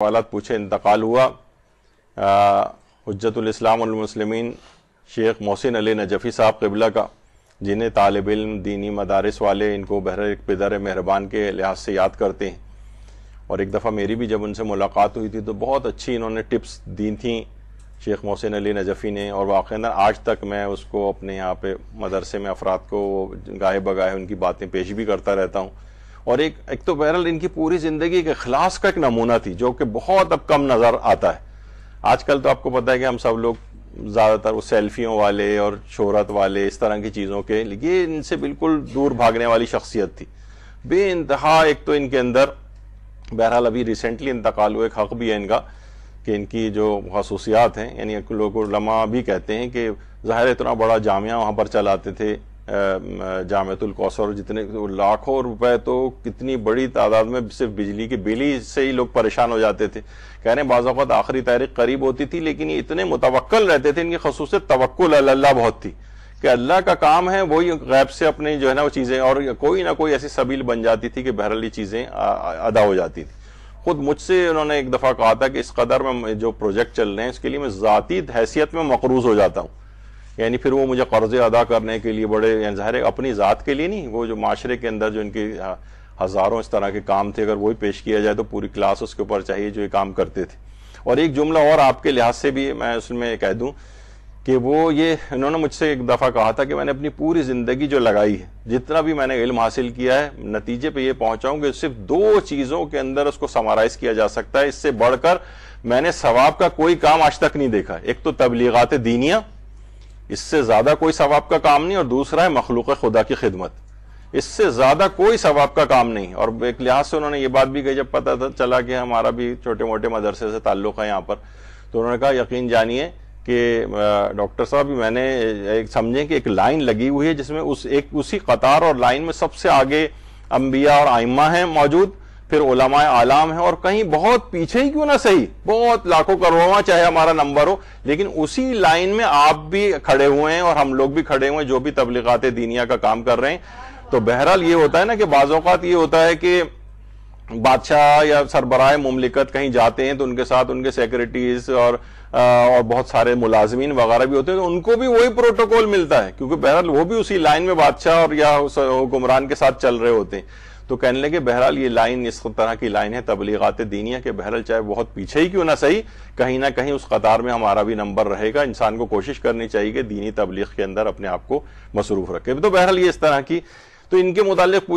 سوالات پوچھے. انتقال ہوا حجت الاسلام والمسلمین شیخ محسن علی نجفی صاحب قبلہ کا، جنہیں طالب علم دینی مدارس والے ان کو بہر ایک پدر مہربان کے لحاظ سے یاد کرتے ہیں. اور ایک دفعہ میری بھی جب ان سے ملاقات ہوئی تھی تو بہت اچھی انہوں نے ٹپس دی تھیں شیخ محسن علی نجفی نے، اور واقعاً آج تک میں اس کو اپنے یہاں پہ مدرسے میں افراد کو گاہے بگاہے ان کی باتیں پیش بھی کرتا رہتا ہوں. اور ایک تو بہرحال ان کی پوری زندگی ایک اخلاص کا ایک نمونہ تھی جو کہ بہت اب کم نظر آتا ہے. آج کل تو آپ کو پتہ ہے کہ ہم سب لوگ زیادہ تر وہ سیلفیوں والے اور شہرت والے اس طرح کی چیزوں کے، یہ ان سے بالکل دور بھاگنے والی شخصیت تھی بے انتہا. ایک تو ان کے اندر بہرحال ابھی ریسنٹلی انتقال ہوئے، ایک حق بھی ہے ان کا کہ ان کی جو خصوصیات ہیں، یعنی لوگ علماء بھی کہتے ہیں کہ ظاہر اتنا بڑا جامعہ وہاں پر چلاتے تھے جامعۃ الکوثر، جتنے لاکھوں روپے تو کتنی بڑی تعداد میں صرف بجلی کے بل ہی سے ہی لوگ پریشان ہو جاتے تھے. کہہ رہے ہیں بعض اوقات آخری تاریخ قریب ہوتی تھی لیکن یہ اتنے متوکل رہتے تھے، ان کی خصوصیت توکل علی اللہ بہت تھی کہ اللہ کا کام ہے، وہی غیب سے اپنے جو ہے نا وہ چیزیں، اور کوئی نہ کوئی ایسی سبیل بن جاتی تھی کہ بہرحال یہ چیزیں ادا ہو جاتی تھی. خود مجھ سے انہوں نے ایک دفعہ کہا تھا کہ اس قدر میں جو پروجیکٹ چل رہے ہیں اس کے لیے میں ذاتی حیثیت میں مقروض ہو جاتا ہوں. یعنی پھر وہ مجھے قرضے ادا کرنے کے لیے بڑے، یعنی ظاہر ہے اپنی ذات کے لیے نہیں، وہ جو معاشرے کے اندر جو ان کے ہزاروں اس طرح کے کام تھے، اگر وہی پیش کیا جائے تو پوری کلاس اس کے اوپر چاہیے جو یہ کام کرتے تھے. اور ایک جملہ اور آپ کے لحاظ سے بھی میں اس میں کہہ دوں کہ وہ یہ انہوں نے مجھ سے ایک دفعہ کہا تھا کہ میں نے اپنی پوری زندگی جو لگائی ہے، جتنا بھی میں نے علم حاصل کیا ہے، نتیجے پہ یہ پہنچا ہوں کہ صرف دو چیزوں کے اندر اس کو سمرائز کیا جا سکتا ہے، اس سے بڑھ کر میں نے ثواب کا کوئی کام آج تک نہیں دیکھا. ایک تو تبلیغات دینیہ، اس سے زیادہ کوئی ثواب کا کام نہیں، اور دوسرا ہے مخلوق خدا کی خدمت، اس سے زیادہ کوئی ثواب کا کام نہیں. اور ایک لحاظ سے انہوں نے یہ بات بھی کہی، جب پتہ چلا کہ ہمارا بھی چھوٹے موٹے مدرسے سے تعلق ہے یہاں پر، تو انہوں نے کہا یقین جانیے کہ ڈاکٹر صاحب میں نے ایک سمجھیں کہ ایک لائن لگی ہوئی ہے جس میں اسی قطار اور لائن میں سب سے آگے انبیاء اور ائمہ ہیں موجود، پھر علماء اعلام ہیں، اور کہیں بہت پیچھے ہی کیوں نہ صحیح، بہت لاکھوں کروڑواں چاہے ہمارا نمبر ہو، لیکن اسی لائن میں آپ بھی کھڑے ہوئے ہیں اور ہم لوگ بھی کھڑے ہوئے ہیں جو بھی تبلیغات دینیہ کا کام کر رہے ہیں. تو بہرحال یہ ہوتا ہے نا کہ بعض اوقات یہ ہوتا ہے کہ بادشاہ یا سربراہ مملکت کہیں جاتے ہیں تو ان کے ساتھ ان کے سیکرٹریز اور بہت سارے ملازمین وغیرہ بھی ہوتے ہیں، تو ان کو بھی وہی پروٹوکول ملتا ہے کیونکہ بہرحال وہ بھی اسی لائن میں بادشاہ اور یا حکمران کے ساتھ چل رہے ہوتے ہیں. تو کہنے لگے بہرحال یہ لائن اس طرح کی لائن ہے تبلیغات دینیہ کہ بہرحال چاہے بہت پیچھے ہی کیوں نہ صحیح، کہیں نہ کہیں اس قطار میں ہمارا بھی نمبر رہے گا. انسان کو کوشش کرنی چاہیے کہ دینی تبلیغ کے اندر اپنے آپ کو مصروف رکھے. تو بہرحال یہ اس طرح کی، تو ان کے متعلق